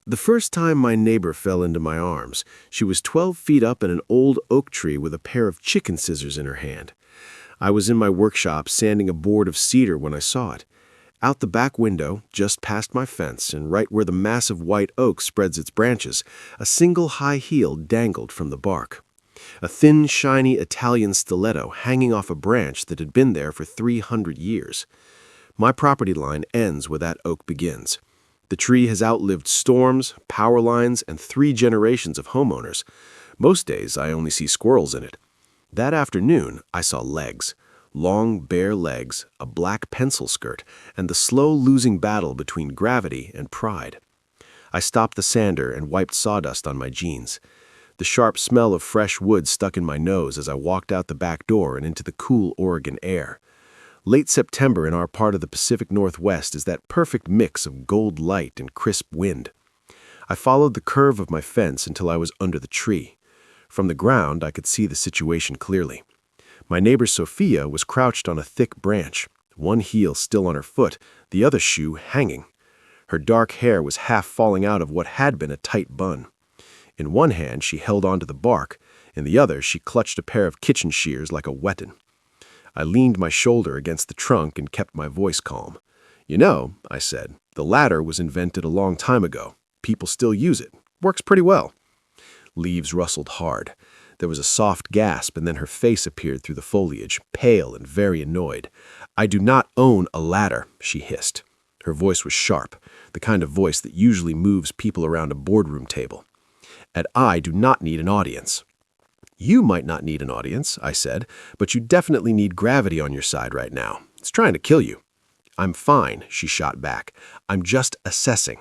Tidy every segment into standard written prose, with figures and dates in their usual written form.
The first time my neighbor fell into my arms, she was 12 feet up in an old oak tree with a pair of chicken scissors in her hand. I was in my workshop sanding a board of cedar when I saw it. Out the back window, just past my fence and right where the massive white oak spreads its branches, a single high heel dangled from the bark. A thin, shiny Italian stiletto hanging off a branch that had been there for 300 years. My property line ends where that oak begins. The tree has outlived storms, power lines, and 3 generations of homeowners. Most days I only see squirrels in it. That afternoon I saw legs. Long, bare legs, a black pencil skirt, and the slow losing battle between gravity and pride. I stopped the sander and wiped sawdust on my jeans. The sharp smell of fresh wood stuck in my nose as I walked out the back door and into the cool Oregon air. Late September in our part of the Pacific Northwest is that perfect mix of gold light and crisp wind. I followed the curve of my fence until I was under the tree. From the ground, I could see the situation clearly. My neighbor Sophia was crouched on a thick branch, one heel still on her foot, the other shoe hanging. Her dark hair was half falling out of what had been a tight bun. In one hand, she held onto the bark. In the other, she clutched a pair of kitchen shears like a weapon. I leaned my shoulder against the trunk and kept my voice calm. "You know," I said, "the ladder was invented a long time ago. People still use it. Works pretty well." Leaves rustled hard. There was a soft gasp, and then her face appeared through the foliage, pale and very annoyed. "I do not own a ladder," she hissed. Her voice was sharp, the kind of voice that usually moves people around a boardroom table. "And I do not need an audience." "You might not need an audience," I said, "but you definitely need gravity on your side right now. It's trying to kill you." "I'm fine," she shot back. "I'm just assessing."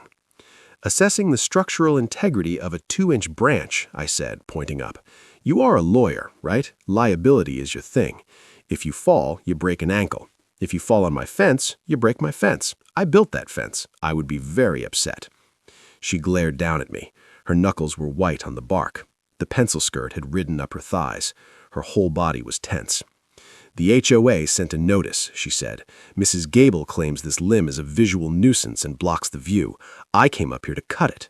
"Assessing the structural integrity of a 2-inch branch," I said, pointing up. "You are a lawyer, right? Liability is your thing. If you fall, you break an ankle. If you fall on my fence, you break my fence. I built that fence. I would be very upset." She glared down at me. Her knuckles were white on the bark. The pencil skirt had ridden up her thighs. Her whole body was tense. "The HOA sent a notice," she said. "Mrs. Gable claims this limb is a visual nuisance and blocks the view. I came up here to cut it."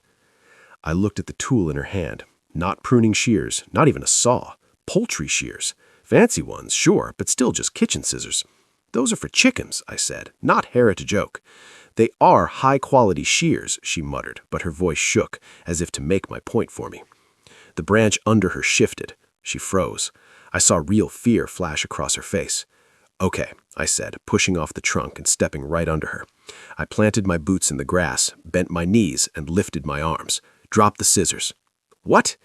I looked at the tool in her hand. Not pruning shears, not even a saw. Poultry shears. Fancy ones, sure, but still just kitchen scissors. "Those are for chickens," I said, "not heritage oak." "They are high-quality shears," she muttered, but her voice shook, as if to make my point for me. The branch under her shifted. She froze. I saw real fear flash across her face. "Okay," I said, pushing off the trunk and stepping right under her. I planted my boots in the grass, bent my knees, and lifted my arms. "Drop the scissors." "What?"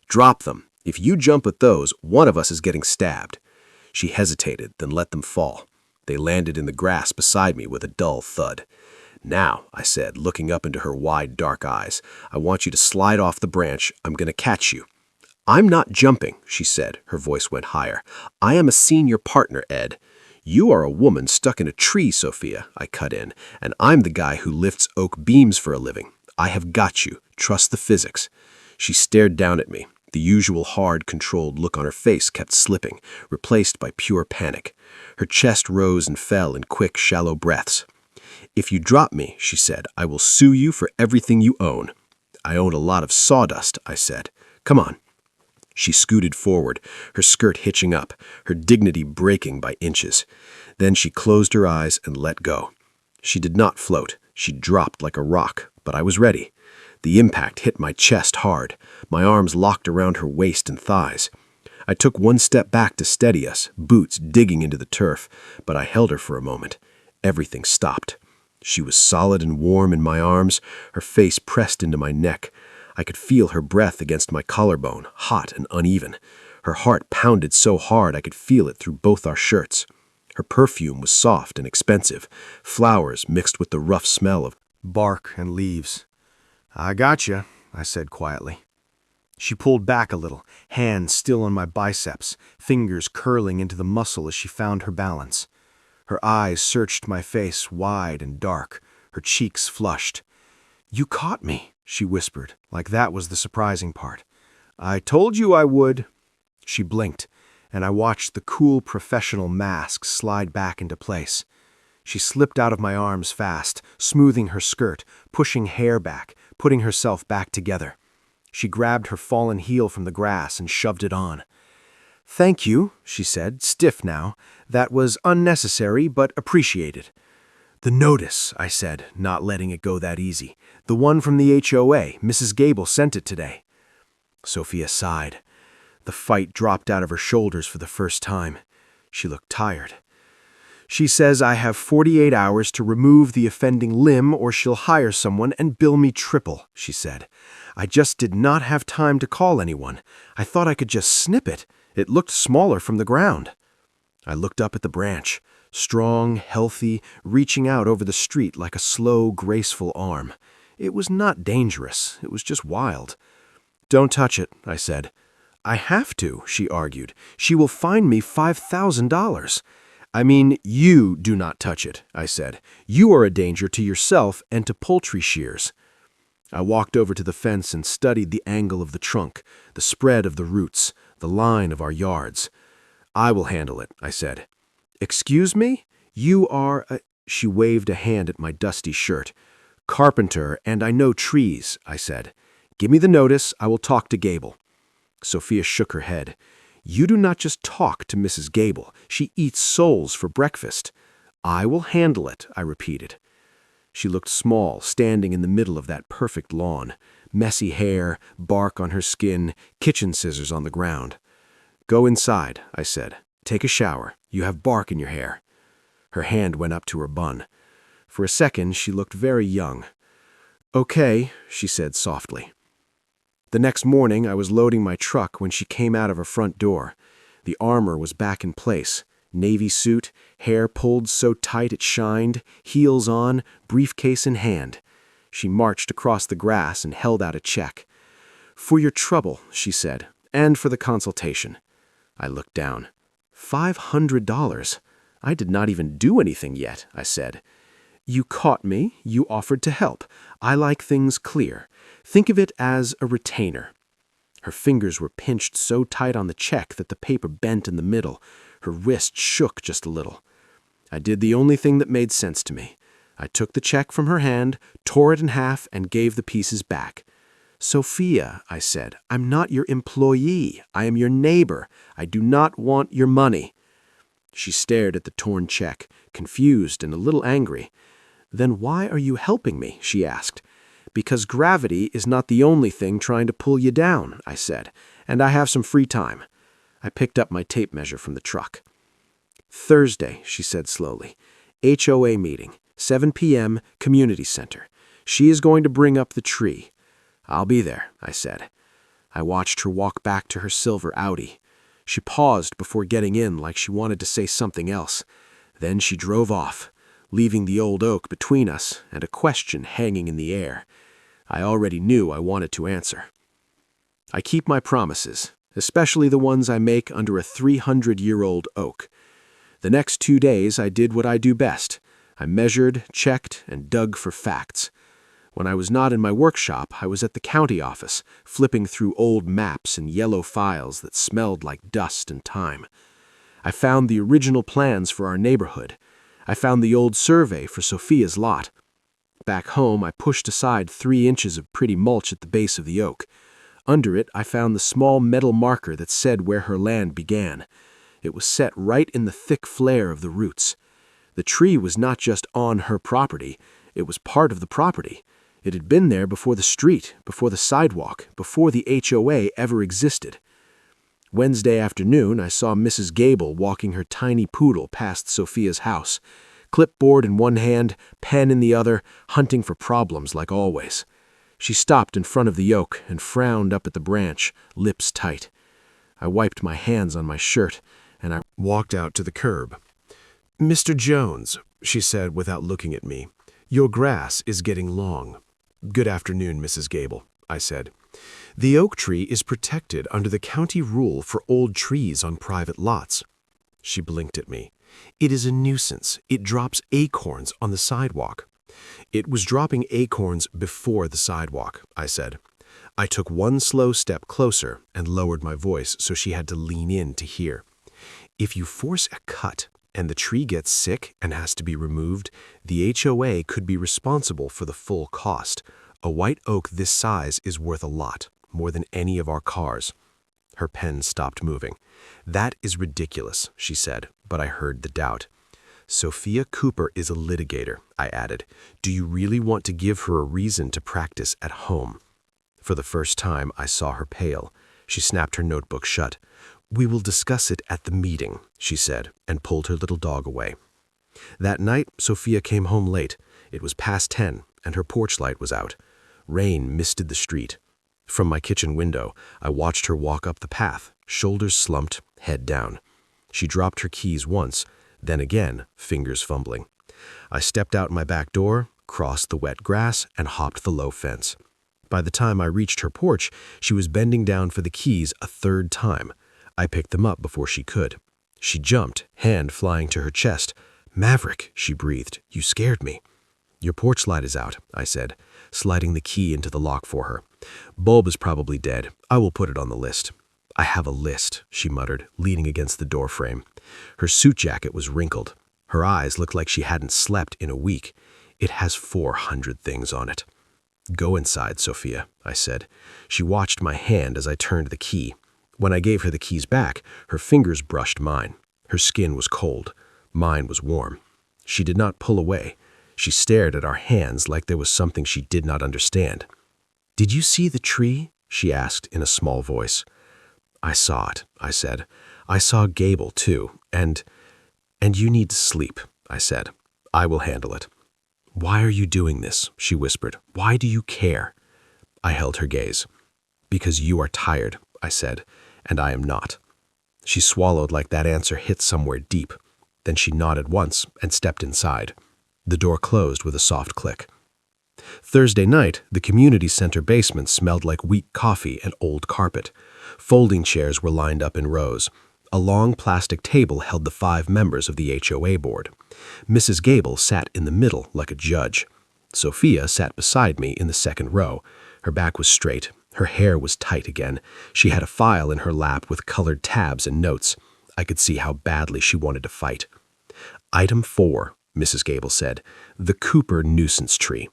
"Drop them. If you jump at those, one of us is getting stabbed." She hesitated, then let them fall. They landed in the grass beside me with a dull thud. "Now," I said, looking up into her wide, dark eyes, "I want you to slide off the branch. I'm going to catch you." "I'm not jumping," she said. Her voice went higher. "I am a senior partner, Ed." "You are a woman stuck in a tree, Sophia," I cut in, "and I'm the guy who lifts oak beams for a living. I have got you. Trust the physics." She stared down at me. The usual hard, controlled look on her face kept slipping, replaced by pure panic. Her chest rose and fell in quick, shallow breaths. "If you drop me," she said, "I will sue you for everything you own." "I own a lot of sawdust," I said. "Come on." She scooted forward, her skirt hitching up, her dignity breaking by inches. Then she closed her eyes and let go. She did not float. She dropped like a rock, but I was ready. The impact hit my chest hard. My arms locked around her waist and thighs. I took one step back to steady us, boots digging into the turf, but I held her for a moment. Everything stopped. She was solid and warm in my arms, her face pressed into my neck. I could feel her breath against my collarbone, hot and uneven. Her heart pounded so hard I could feel it through both our shirts. Her perfume was soft and expensive, flowers mixed with the rough smell of bark and leaves. "I gotcha," I said quietly. She pulled back a little, hands still on my biceps, fingers curling into the muscle as she found her balance. Her eyes searched my face wide and dark, her cheeks flushed. "You caught me," she whispered, like that was the surprising part. "I told you I would." She blinked, and I watched the cool professional mask slide back into place. She slipped out of my arms fast, smoothing her skirt, pushing hair back, putting herself back together. She grabbed her fallen heel from the grass and shoved it on. "Thank you," she said, stiff now. "That was unnecessary, but appreciated." "The notice," I said, not letting it go that easy. "The one from the HOA. Mrs. Gable sent it today." Sophia sighed. The fight dropped out of her shoulders for the first time. She looked tired. "She says I have 48 hours to remove the offending limb or she'll hire someone and bill me triple," she said. "I just did not have time to call anyone. I thought I could just snip it. It looked smaller from the ground." I looked up at the branch, strong, healthy, reaching out over the street like a slow, graceful arm. It was not dangerous. It was just wild. "Don't touch it," I said. "I have to," she argued. "She will fine me $5,000. "I mean, you do not touch it," I said. "You are a danger to yourself and to poultry shears." I walked over to the fence and studied the angle of the trunk, the spread of the roots, the line of our yards. "I will handle it," I said. "Excuse me? You are a—" She waved a hand at my dusty shirt. "Carpenter, and I know trees," I said. "Give me the notice. I will talk to Gable." Sophia shook her head. "You do not just talk to Mrs. Gable. She eats souls for breakfast." "I will handle it," I repeated. She looked small, standing in the middle of that perfect lawn. Messy hair, bark on her skin, kitchen scissors on the ground. "Go inside," I said. "Take a shower. You have bark in your hair." Her hand went up to her bun. For a second, she looked very young. "Okay," she said softly. The next morning, I was loading my truck when she came out of her front door. The armor was back in place. Navy suit, hair pulled so tight it shined, heels on, briefcase in hand. She marched across the grass and held out a check. "For your trouble," she said, "and for the consultation." I looked down. $500. I did not even do anything yet, I said. "You caught me. You offered to help. I like things clear. Think of it as a retainer." Her fingers were pinched so tight on the check that the paper bent in the middle. Her wrist shook just a little. I did the only thing that made sense to me. I took the check from her hand, tore it in half, and gave the pieces back. "Sophia," I said, "I'm not your employee. I am your neighbor. I do not want your money." She stared at the torn check, confused and a little angry. "Then why are you helping me?" she asked. "Because gravity is not the only thing trying to pull you down," I said, "and I have some free time." I picked up my tape measure from the truck. "Thursday," she said slowly. "HOA meeting, 7 p.m., community center. She is going to bring up the tree." "I'll be there," I said. I watched her walk back to her silver Audi. She paused before getting in like she wanted to say something else. Then she drove off, leaving the old oak between us and a question hanging in the air. I already knew I wanted to answer. I keep my promises, especially the ones I make under a 300-year-old oak. The next 2 days I did what I do best. I measured, checked, and dug for facts. When I was not in my workshop, I was at the county office, flipping through old maps and yellow files that smelled like dust and time. I found the original plans for our neighborhood. I found the old survey for Sophia's lot. Back home, I pushed aside 3 inches of pretty mulch at the base of the oak. Under it, I found the small metal marker that said where her land began. It was set right in the thick flare of the roots. The tree was not just on her property, it was part of the property. It had been there before the street, before the sidewalk, before the HOA ever existed. Wednesday afternoon, I saw Mrs. Gable walking her tiny poodle past Sophia's house, clipboard in one hand, pen in the other, hunting for problems like always. She stopped in front of the oak and frowned up at the branch, lips tight. I wiped my hands on my shirt, and I walked out to the curb. "Mr. Jones," she said without looking at me, "your grass is getting long." "Good afternoon, Mrs. Gable," I said. "The oak tree is protected under the county rule for old trees on private lots." She blinked at me. "It is a nuisance. It drops acorns on the sidewalk." "It was dropping acorns before the sidewalk," I said. I took one slow step closer and lowered my voice so she had to lean in to hear. "If you force a cut and the tree gets sick and has to be removed, the HOA could be responsible for the full cost. A white oak this size is worth a lot, more than any of our cars. Her pen stopped moving. That is ridiculous, she said, but I heard the doubt. Sophia Cooper is a litigator, I added. Do you really want to give her a reason to practice at home? For the first time, I saw her pale. She snapped her notebook shut. We will discuss it at the meeting, she said, and pulled her little dog away. That night, Sophia came home late. It was past 10, and her porch light was out. Rain misted the street. From my kitchen window, I watched her walk up the path, shoulders slumped, head down. She dropped her keys once, then again, fingers fumbling. I stepped out my back door, crossed the wet grass, and hopped the low fence. By the time I reached her porch, she was bending down for the keys a third time. I picked them up before she could. She jumped, hand flying to her chest. Maverick, she breathed, you scared me. Your porch light is out, I said, sliding the key into the lock for her. Bulb is probably dead. I will put it on the list. I have a list, she muttered, leaning against the door frame. Her suit jacket was wrinkled. Her eyes looked like she hadn't slept in a week. It has 400 things on it. Go inside, Sophia, I said. She watched my hand as I turned the key. When I gave her the keys back, her fingers brushed mine. Her skin was cold. Mine was warm. She did not pull away. She stared at our hands like there was something she did not understand. Did you see the tree? She asked in a small voice. I saw it, I said. I saw Gable, too, and you need to sleep, I said. I will handle it. Why are you doing this? She whispered. Why do you care? I held her gaze. Because you are tired, I said, and I am not. She swallowed like that answer hit somewhere deep. Then she nodded once and stepped inside. The door closed with a soft click. Thursday night, the community center basement smelled like weak coffee and old carpet. Folding chairs were lined up in rows. A long plastic table held the 5 members of the HOA board. Mrs. Gable sat in the middle like a judge. Sophia sat beside me in the second row. Her back was straight. Her hair was tight again. She had a file in her lap with colored tabs and notes. I could see how badly she wanted to fight. Item 4, Mrs. Gable said, the Cooper nuisance tree.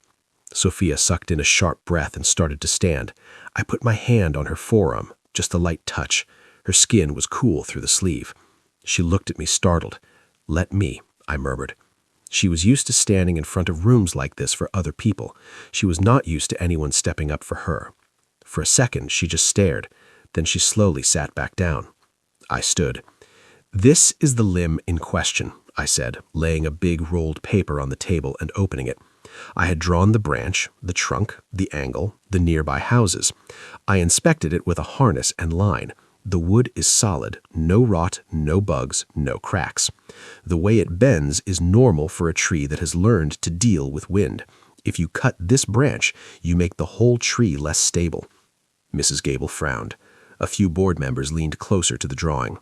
Sophia sucked in a sharp breath and started to stand. I put my hand on her forearm, just a light touch. Her skin was cool through the sleeve. She looked at me startled. Let me, I murmured. She was used to standing in front of rooms like this for other people. She was not used to anyone stepping up for her. For a second, she just stared. Then she slowly sat back down. I stood. This is the limb in question, I said, laying a big rolled paper on the table and opening it. I had drawn the branch, the trunk, the angle, the nearby houses. I inspected it with a harness and line. The wood is solid, no rot, no bugs, no cracks. The way it bends is normal for a tree that has learned to deal with wind. If you cut this branch, you make the whole tree less stable. Mrs. Gable frowned. A few board members leaned closer to the drawing.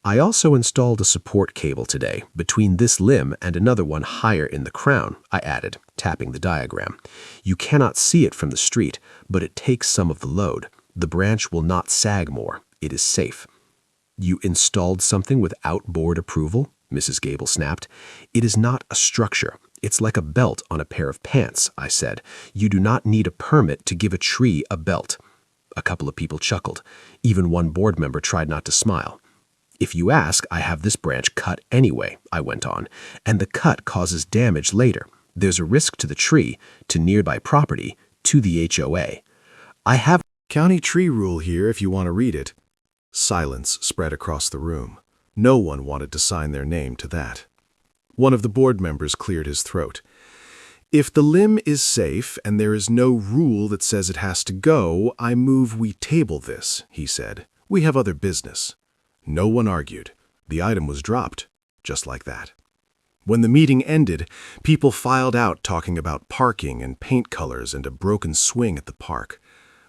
I also installed a support cable today, between this limb and another one higher in the crown, I added, tapping the diagram. You cannot see it from the street, but it takes some of the load. The branch will not sag more. It is safe. You installed something without board approval? Mrs. Gable snapped. It is not a structure. It's like a belt on a pair of pants, I said. You do not need a permit to give a tree a belt. A couple of people chuckled. Even one board member tried not to smile. If you ask, I have this branch cut anyway, I went on, and the cut causes damage later. There's a risk to the tree, to nearby property, to the HOA. I have County tree rule here if you want to read it. Silence spread across the room. No one wanted to sign their name to that. One of the board members cleared his throat. If the limb is safe and there is no rule that says it has to go, I move we table this, he said. We have other business. No one argued. The item was dropped, just like that. When the meeting ended, people filed out talking about parking and paint colors and a broken swing at the park.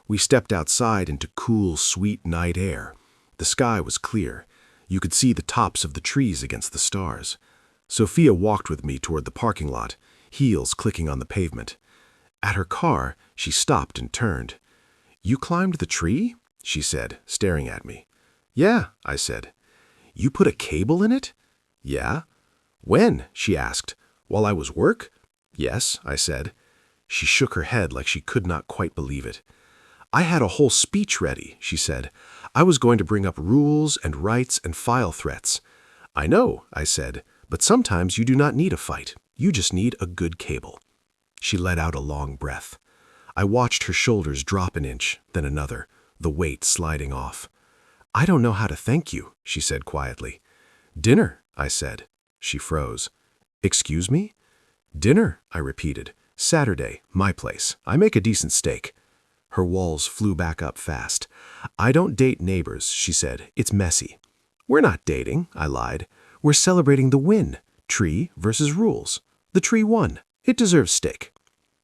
We stepped outside into cool, sweet night air. The sky was clear. You could see the tops of the trees against the stars. Sophia walked with me toward the parking lot, heels clicking on the pavement. At her car, she stopped and turned. You climbed the tree? She said, staring at me. Yeah, I said. You put a cable in it? Yeah. When? She asked. While I was work? Yes, I said. She shook her head like she could not quite believe it. I had a whole speech ready, she said. I was going to bring up rules and rights and file threats. I know, I said, but sometimes you do not need a fight. You just need a good cable. She let out a long breath. I watched her shoulders drop an inch, then another, the weight sliding off. I don't know how to thank you, she said quietly. Dinner, I said. She froze. Excuse me? Dinner, I repeated. Saturday, my place. I make a decent steak. Her walls flew back up fast. I don't date neighbors, she said. It's messy. We're not dating, I lied. We're celebrating the win. Tree versus rules. The tree won. It deserves steak.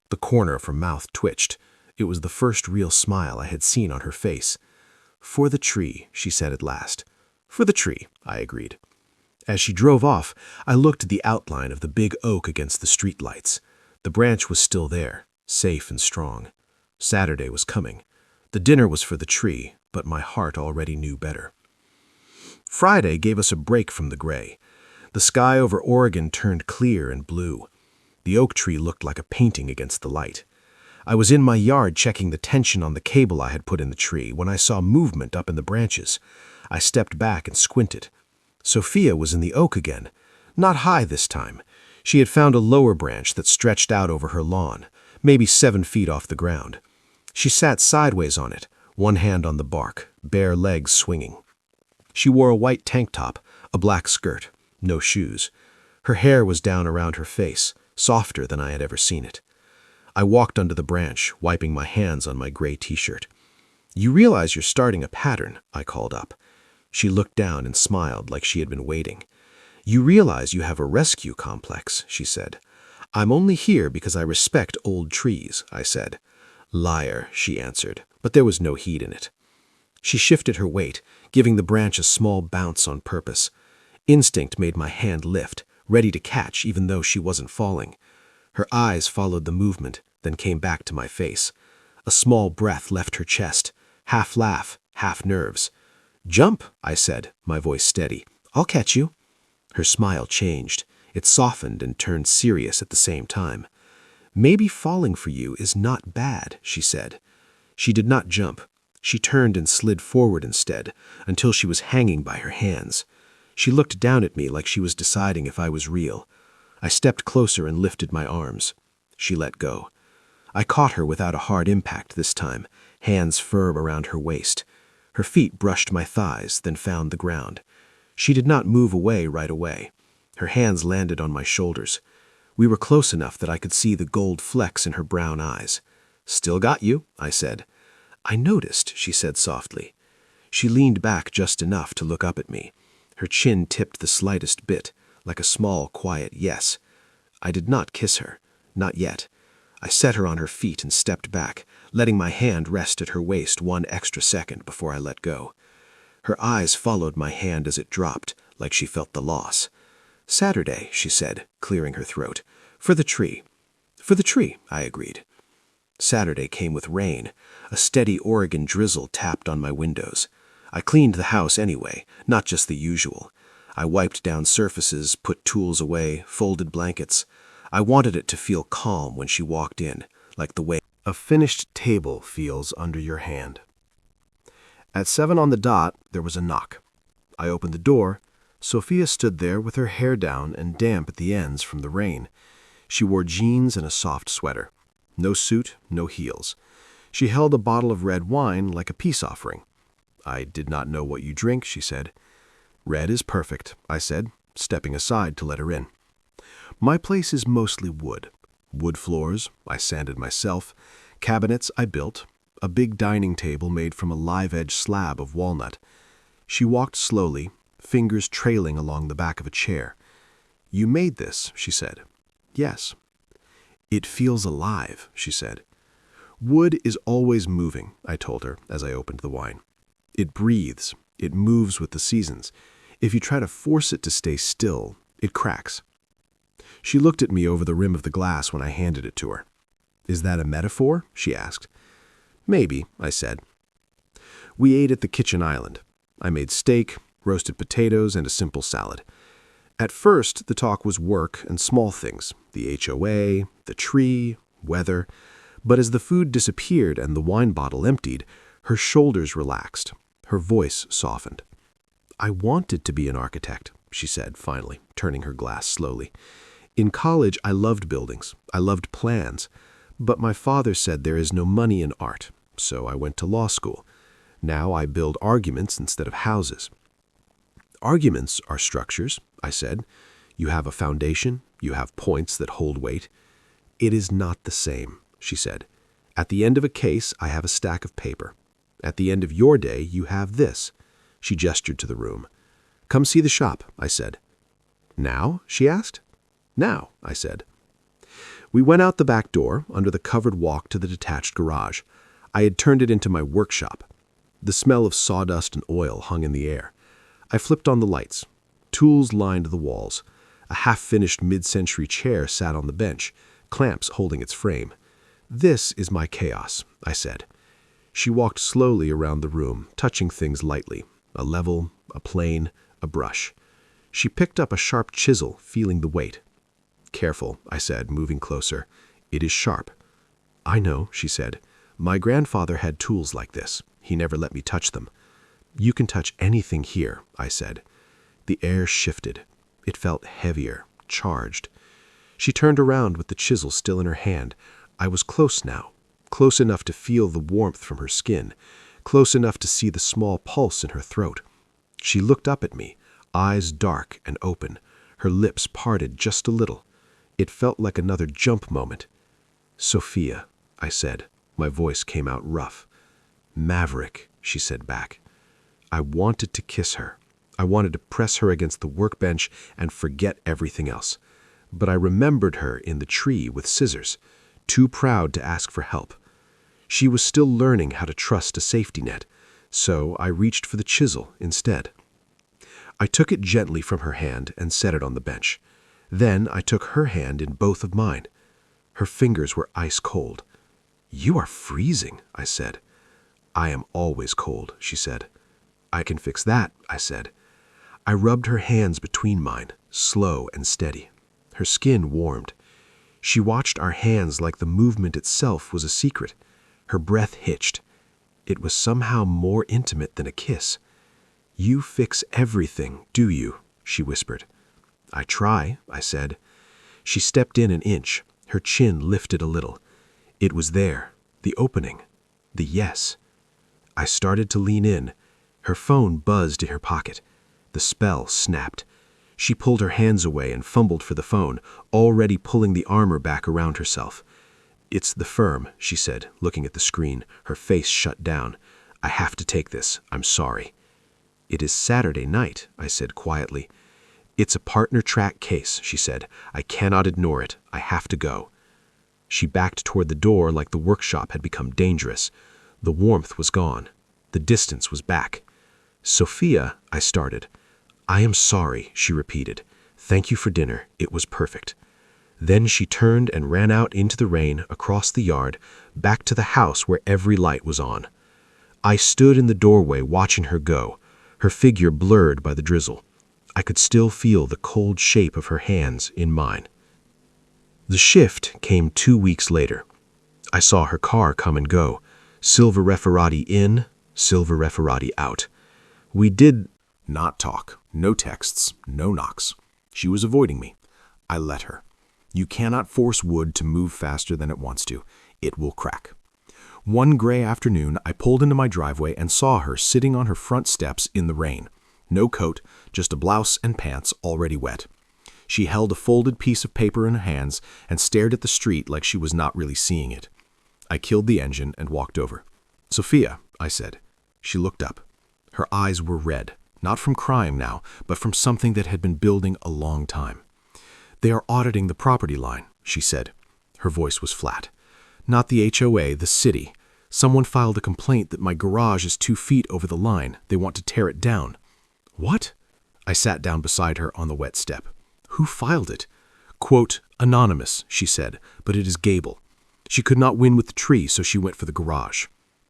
The corner of her mouth twitched. It was the first real smile I had seen on her face. For the tree, she said at last. For the tree, I agreed. As she drove off, I looked at the outline of the big oak against the streetlights. The branch was still there, safe and strong. Saturday was coming. The dinner was for the tree, but my heart already knew better. Friday gave us a break from the gray. The sky over Oregon turned clear and blue. The oak tree looked like a painting against the light. I was in my yard checking the tension on the cable I had put in the tree when I saw movement up in the branches. I stepped back and squinted. Sophia was in the oak again. Not high this time. She had found a lower branch that stretched out over her lawn, maybe 7 feet off the ground. She sat sideways on it, one hand on the bark, bare legs swinging. She wore a white tank top, a black skirt, no shoes. Her hair was down around her face, softer than I had ever seen it. I walked under the branch, wiping my hands on my gray t-shirt. You realize you're starting a pattern, I called up. She looked down and smiled like she had been waiting. You realize you have a rescue complex, she said. I'm only here because I respect old trees, I said. Liar, she answered, but there was no heat in it. She shifted her weight, giving the branch a small bounce on purpose. Instinct made my hand lift, ready to catch even though she wasn't falling. Her eyes followed the movement, then came back to my face. A small breath left her chest, half laugh, half nerves. Jump, I said, my voice steady. I'll catch you. Her smile changed. It softened and turned serious at the same time. Maybe falling for you is not bad, she said. She did not jump. She turned and slid forward instead, until she was hanging by her hands. She looked down at me like she was deciding if I was real. I stepped closer and lifted my arms. She let go. I caught her without a hard impact this time, hands firm around her waist. Her feet brushed my thighs, then found the ground. She did not move away right away. Her hands landed on my shoulders. We were close enough that I could see the gold flecks in her brown eyes. Still got you, I said. I noticed, she said softly. She leaned back just enough to look up at me. Her chin tipped the slightest bit, like a small, quiet yes. I did not kiss her, not yet. I set her on her feet and stepped back, letting my hand rest at her waist 1 extra second before I let go. Her eyes followed my hand as it dropped, like she felt the loss. Saturday, she said, clearing her throat. For the tree. For the tree, I agreed. Saturday came with rain. A steady Oregon drizzle tapped on my windows. I cleaned the house anyway, not just the usual. I wiped down surfaces, put tools away, folded blankets. I wanted it to feel calm when she walked in, like the way a finished table feels under your hand. At 7 on the dot, there was a knock. I opened the door. Sophia stood there with her hair down and damp at the ends from the rain. She wore jeans and a soft sweater. No suit, no heels. She held a bottle of red wine like a peace offering. I did not know what you drink, she said. Red is perfect, I said, stepping aside to let her in. My place is mostly wood. Wood floors, I sanded myself. Cabinets, I built. A big dining table made from a live-edge slab of walnut. She walked slowly, fingers trailing along the back of a chair. You made this, she said. Yes. It feels alive, she said. Wood is always moving, I told her as I opened the wine. It breathes. It moves with the seasons. If you try to force it to stay still, it cracks. She looked at me over the rim of the glass when I handed it to her. Is that a metaphor? She asked. Maybe, I said. We ate at the kitchen island. I made steak, roasted potatoes, and a simple salad. At first, the talk was work and small things, the HOA, the tree, weather. But as the food disappeared and the wine bottle emptied, her shoulders relaxed. Her voice softened. "I wanted to be an architect," she said, finally, turning her glass slowly. "In college, I loved buildings. I loved plans. But my father said there is no money in art, so I went to law school. Now I build arguments instead of houses." "Arguments are structures," I said. "You have a foundation. You have points that hold weight." "It is not the same," she said. "At the end of a case, I have a stack of paper. At the end of your day, you have this." She gestured to the room. "Come see the shop," I said. "Now?" she asked. "Now," I said. We went out the back door, under the covered walk to the detached garage. I had turned it into my workshop. The smell of sawdust and oil hung in the air. I flipped on the lights. Tools lined the walls. A half-finished mid-century chair sat on the bench, clamps holding its frame. "This is my chaos," I said. She walked slowly around the room, touching things lightly. A level, a plane, a brush. She picked up a sharp chisel, feeling the weight. "Careful," I said, moving closer. "It is sharp." "I know," she said. "My grandfather had tools like this. He never let me touch them." "You can touch anything here," I said. The air shifted. It felt heavier, charged. She turned around with the chisel still in her hand. I was close now, close enough to feel the warmth from her skin, close enough to see the small pulse in her throat. She looked up at me, eyes dark and open, her lips parted just a little. It felt like another jump moment. "Sophia," I said. My voice came out rough. "Maverick," she said back. I wanted to kiss her. I wanted to press her against the workbench and forget everything else. But I remembered her in the tree with scissors, too proud to ask for help. She was still learning how to trust a safety net, so I reached for the chisel instead. I took it gently from her hand and set it on the bench. Then I took her hand in both of mine. Her fingers were ice cold. "You are freezing," I said. "I am always cold," she said. "I can fix that," I said. I rubbed her hands between mine, slow and steady. Her skin warmed. She watched our hands like the movement itself was a secret. Her breath hitched. It was somehow more intimate than a kiss. "You fix everything, do you?" she whispered. "I try," I said. She stepped in an inch, her chin lifted a little. It was there, the opening, the yes. I started to lean in. Her phone buzzed in her pocket. The spell snapped. She pulled her hands away and fumbled for the phone, already pulling the armor back around herself. "It's the firm," she said, looking at the screen, her face shut down. "I have to take this. I'm sorry." "It is Saturday night," I said quietly. "It's a partner track case," she said. "I cannot ignore it. I have to go." She backed toward the door like the workshop had become dangerous. The warmth was gone. The distance was back. "Sophia," I started. "I am sorry," she repeated. "Thank you for dinner. It was perfect." Then she turned and ran out into the rain, across the yard, back to the house where every light was on. I stood in the doorway watching her go, her figure blurred by the drizzle. I could still feel the cold shape of her hands in mine. The shift came 2 weeks later. I saw her car come and go, silver Referati in, silver Referati out. We did not talk, no texts, no knocks. She was avoiding me. I let her. You cannot force wood to move faster than it wants to. It will crack. One gray afternoon, I pulled into my driveway and saw her sitting on her front steps in the rain. No coat, just a blouse and pants already wet. She held a folded piece of paper in her hands and stared at the street like she was not really seeing it. I killed the engine and walked over. "Sophia," I said. She looked up. Her eyes were red, not from crying now, but from something that had been building a long time. "They are auditing the property line," she said. Her voice was flat. "Not the HOA, the city. Someone filed a complaint that my garage is 2 feet over the line. They want to tear it down." "What?" I sat down beside her on the wet step. "Who filed it?" "Quote, anonymous," she said, "but it is Gable. She could not win with the tree, so she went for the garage."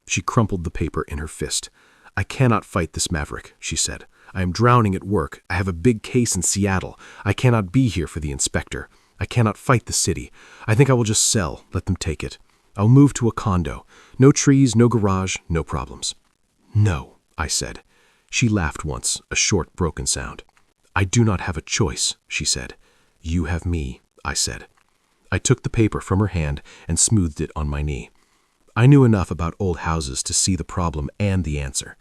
She crumpled the paper in her fist. "I cannot fight this maverick," she said. "I am drowning at work. I have a big case in Seattle. I cannot be here for the inspector. I cannot fight the city. I think I will just sell, let them take it. I'll move to a condo. No trees, no garage, no problems. No, I said. She laughed once, a short, broken sound. I do not have a choice, she said. You have me, I said. I took the paper from her hand and smoothed it on my knee. I knew enough about old houses to see the problem and the answer.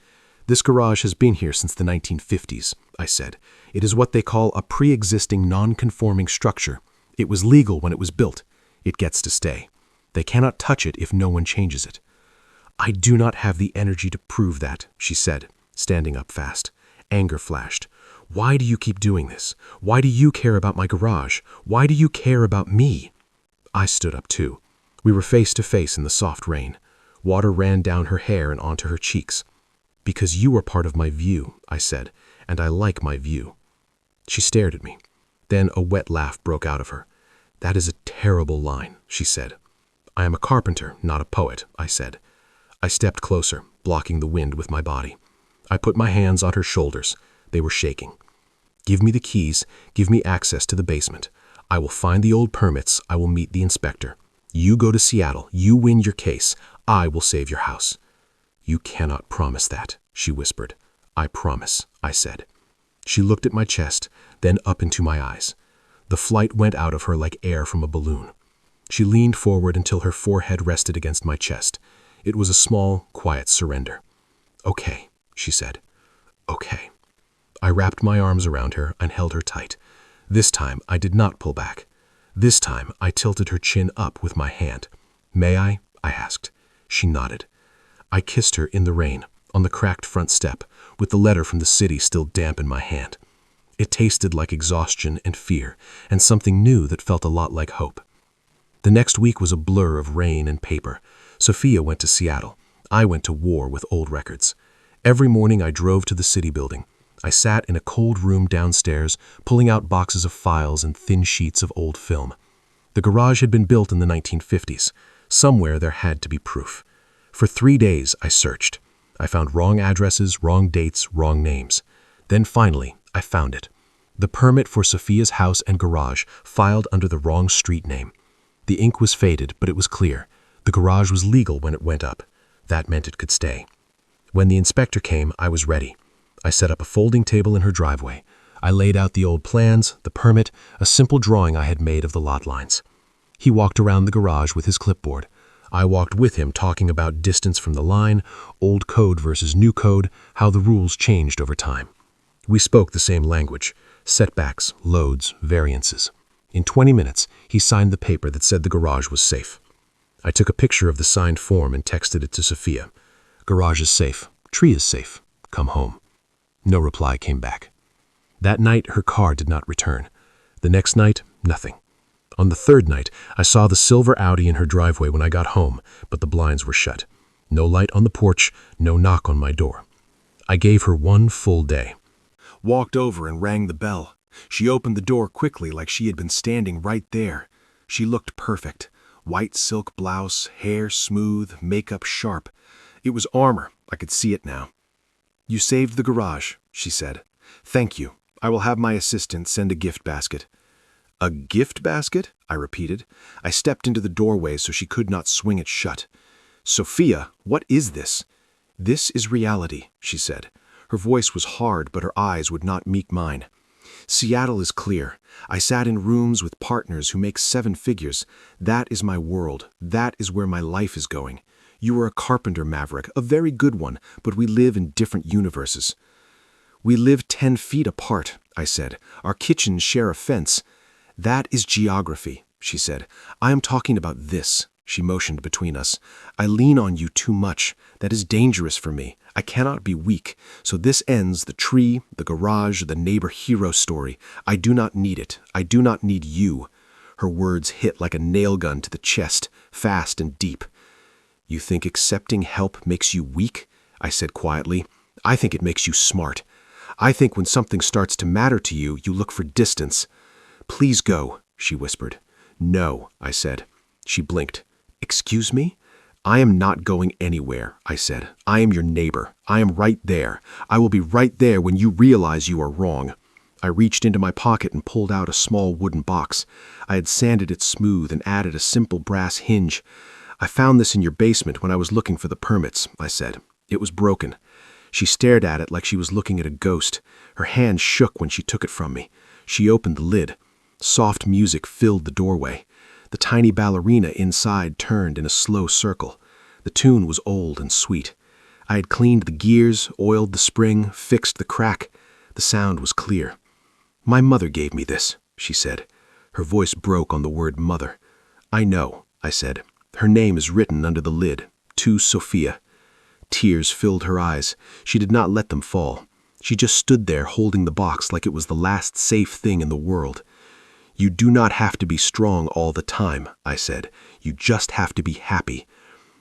This garage has been here since the 1950s, I said. It is what they call a pre-existing non-conforming structure. It was legal when it was built. It gets to stay. They cannot touch it if no one changes it. I do not have the energy to prove that, she said, standing up fast. Anger flashed. Why do you keep doing this? Why do you care about my garage? Why do you care about me? I stood up too. We were face to face in the soft rain. Water ran down her hair and onto her cheeks. Because you are part of my view, I said, and I like my view. She stared at me. Then a wet laugh broke out of her. That is a terrible line, she said. I am a carpenter, not a poet, I said. I stepped closer, blocking the wind with my body. I put my hands on her shoulders. They were shaking. Give me the keys. Give me access to the basement. I will find the old permits. I will meet the inspector. You go to Seattle. You win your case. I will save your house. You cannot promise that, she whispered. I promise, I said. She looked at my chest, then up into my eyes. The flight went out of her like air from a balloon. She leaned forward until her forehead rested against my chest. It was a small, quiet surrender. Okay, she said. Okay. I wrapped my arms around her and held her tight. This time, I did not pull back. This time, I tilted her chin up with my hand. May I asked. She nodded. I kissed her in the rain, on the cracked front step, with the letter from the city still damp in my hand. It tasted like exhaustion and fear, and something new that felt a lot like hope. The next week was a blur of rain and paper. Sophia went to Seattle. I went to war with old records. Every morning I drove to the city building. I sat in a cold room downstairs, pulling out boxes of files and thin sheets of old film. The garage had been built in the 1950s. Somewhere there had to be proof. For 3 days I searched. I found wrong addresses, wrong dates, wrong names. Then finally, I found it. The permit for Sophia's house and garage filed under the wrong street name. The ink was faded, but it was clear. The garage was legal when it went up. That meant it could stay. When the inspector came, I was ready. I set up a folding table in her driveway. I laid out the old plans, the permit, a simple drawing I had made of the lot lines. He walked around the garage with his clipboard. I walked with him talking about distance from the line, old code versus new code, how the rules changed over time. We spoke the same language, setbacks, loads, variances. In 20 minutes, he signed the paper that said the garage was safe. I took a picture of the signed form and texted it to Sophia. Garage is safe. Tree is safe. Come home. No reply came back. That night, her car did not return. The next night, nothing. On the third night, I saw the silver Audi in her driveway when I got home, but the blinds were shut. No light on the porch, no knock on my door. I gave her 1 full day. Walked over and rang the bell. She opened the door quickly like she had been standing right there. She looked perfect. White silk blouse, hair smooth, makeup sharp. It was armor. I could see it now. You saved the garage, she said. Thank you. I will have my assistant send a gift basket. A gift basket? I repeated. I stepped into the doorway so she could not swing it shut. Sophia, what is this? This is reality, she said. Her voice was hard, but her eyes would not meet mine. Seattle is clear. I sat in rooms with partners who make 7 figures. That is my world. That is where my life is going. You are a carpenter maverick, a very good one, but we live in different universes. We live 10 feet apart, I said. Our kitchens share a fence. That is geography, she said. I am talking about this. She motioned between us. I lean on you too much. That is dangerous for me. I cannot be weak. So this ends the tree, the garage, the neighbor hero story. I do not need it. I do not need you. Her words hit like a nail gun to the chest, fast and deep. You think accepting help makes you weak? I said quietly. I think it makes you smart. I think when something starts to matter to you, you look for distance. Please go, she whispered. No, I said. She blinked. Excuse me? I am not going anywhere, I said. I am your neighbor. I am right there. I will be right there when you realize you are wrong. I reached into my pocket and pulled out a small wooden box. I had sanded it smooth and added a simple brass hinge. "I found this in your basement when I was looking for the permits," I said. "It was broken." She stared at it like she was looking at a ghost. Her hand shook when she took it from me. She opened the lid. Soft music filled the doorway. The tiny ballerina inside turned in a slow circle. The tune was old and sweet. I had cleaned the gears, oiled the spring, fixed the crack. The sound was clear. "My mother gave me this," she said. Her voice broke on the word mother. "I know," I said. "Her name is written under the lid. To Sophia." Tears filled her eyes. She did not let them fall. She just stood there holding the box like it was the last safe thing in the world. "You do not have to be strong all the time," I said. "You just have to be happy."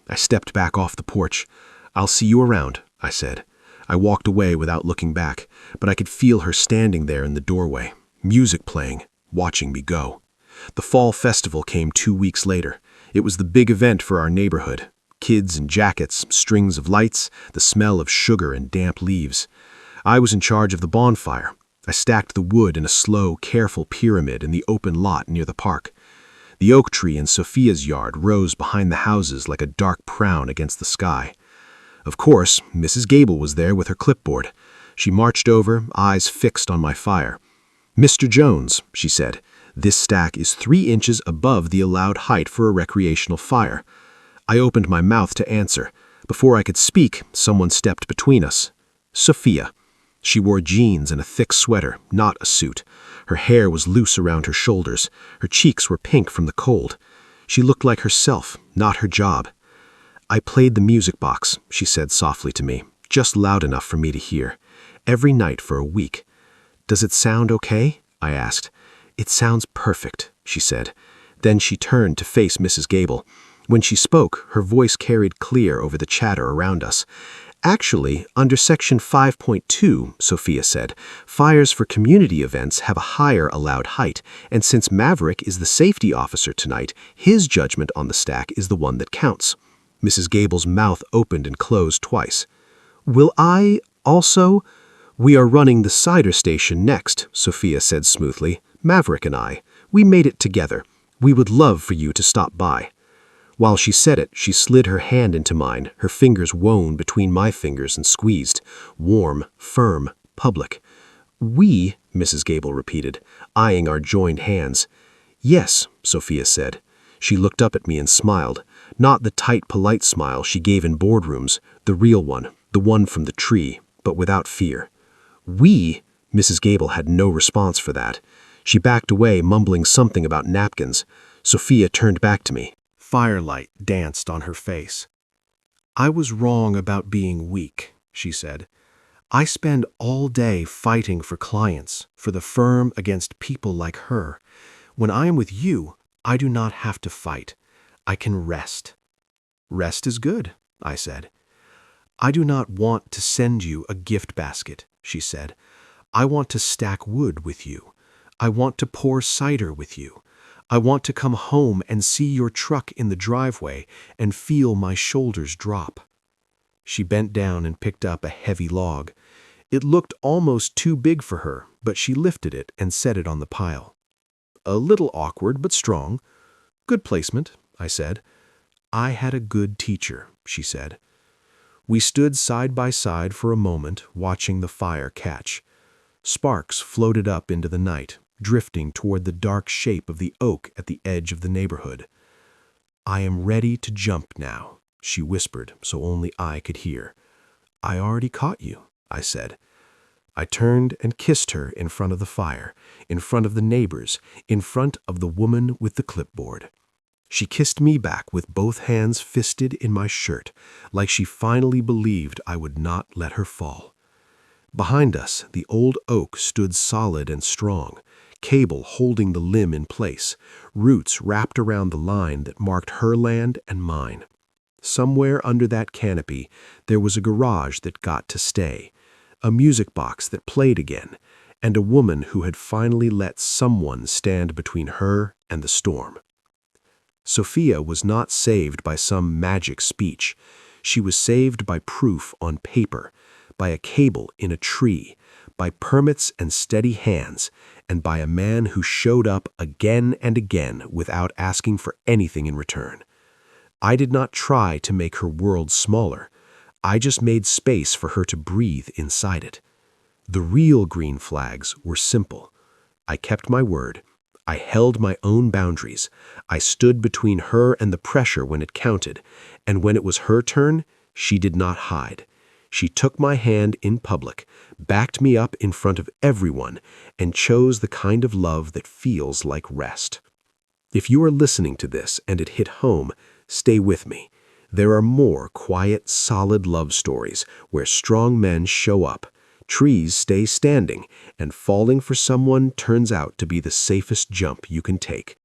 I stepped back off the porch. "I'll see you around," I said. I walked away without looking back, but I could feel her standing there in the doorway, music playing, watching me go. The fall festival came 2 weeks later. It was the big event for our neighborhood. Kids in jackets, strings of lights, the smell of sugar and damp leaves. I was in charge of the bonfire. I stacked the wood in a slow, careful pyramid in the open lot near the park. The oak tree in Sophia's yard rose behind the houses like a dark crown against the sky. Of course, Mrs. Gable was there with her clipboard. She marched over, eyes fixed on my fire. "Mr. Jones," she said, "this stack is 3 inches above the allowed height for a recreational fire." I opened my mouth to answer. Before I could speak, someone stepped between us. Sophia. She wore jeans and a thick sweater, not a suit. Her hair was loose around her shoulders. Her cheeks were pink from the cold. She looked like herself, not her job. "I played the music box," she said softly to me, just loud enough for me to hear, "every night for a week." "Does it sound okay?" I asked. "It sounds perfect," she said. Then she turned to face Mrs. Gable. When she spoke, her voice carried clear over the chatter around us. "Actually, under Section 5.2, Sophia said, fires for community events have a higher allowed height, and since Maverick is the safety officer tonight, his judgment on the stack is the one that counts." Mrs. Gable's mouth opened and closed twice. "Will I also—" "We are running the cider station next," Sophia said smoothly. "Maverick and I. We made it together. We would love for you to stop by." While she said it, she slid her hand into mine, her fingers woven between my fingers and squeezed. Warm, firm, public. "We," Mrs. Gable repeated, eyeing our joined hands. "Yes," Sophia said. She looked up at me and smiled. Not the tight, polite smile she gave in boardrooms, the real one, the one from the tree, but without fear. "We?" Mrs. Gable had no response for that. She backed away, mumbling something about napkins. Sophia turned back to me. Firelight danced on her face. "I was wrong about being weak," she said. "I spend all day fighting for clients, for the firm against people like her. When I am with you, I do not have to fight. I can rest." "Rest is good," I said. "I do not want to send you a gift basket," she said. "I want to stack wood with you. I want to pour cider with you. I want to come home and see your truck in the driveway and feel my shoulders drop." She bent down and picked up a heavy log. It looked almost too big for her, but she lifted it and set it on the pile. "A little awkward, but strong. Good placement," I said. "I had a good teacher," she said. We stood side by side for a moment, watching the fire catch. Sparks floated up into the night, drifting toward the dark shape of the oak at the edge of the neighborhood. "I am ready to jump now," she whispered so only I could hear. "I already caught you," I said. I turned and kissed her in front of the fire, in front of the neighbors, in front of the woman with the clipboard. She kissed me back with both hands fisted in my shirt, like she finally believed I would not let her fall. Behind us, the old oak stood solid and strong, cable holding the limb in place, roots wrapped around the line that marked her land and mine. Somewhere under that canopy, there was a garage that got to stay, a music box that played again, and a woman who had finally let someone stand between her and the storm. Sophia was not saved by some magic speech. She was saved by proof on paper, by a cable in a tree, by permits and steady hands, and by a man who showed up again and again without asking for anything in return. I did not try to make her world smaller. I just made space for her to breathe inside it. The real green flags were simple. I kept my word. I held my own boundaries. I stood between her and the pressure when it counted, and when it was her turn, she did not hide. She took my hand in public, backed me up in front of everyone, and chose the kind of love that feels like rest. If you are listening to this and it hit home, stay with me. There are more quiet, solid love stories where strong men show up, trees stay standing, and falling for someone turns out to be the safest jump you can take.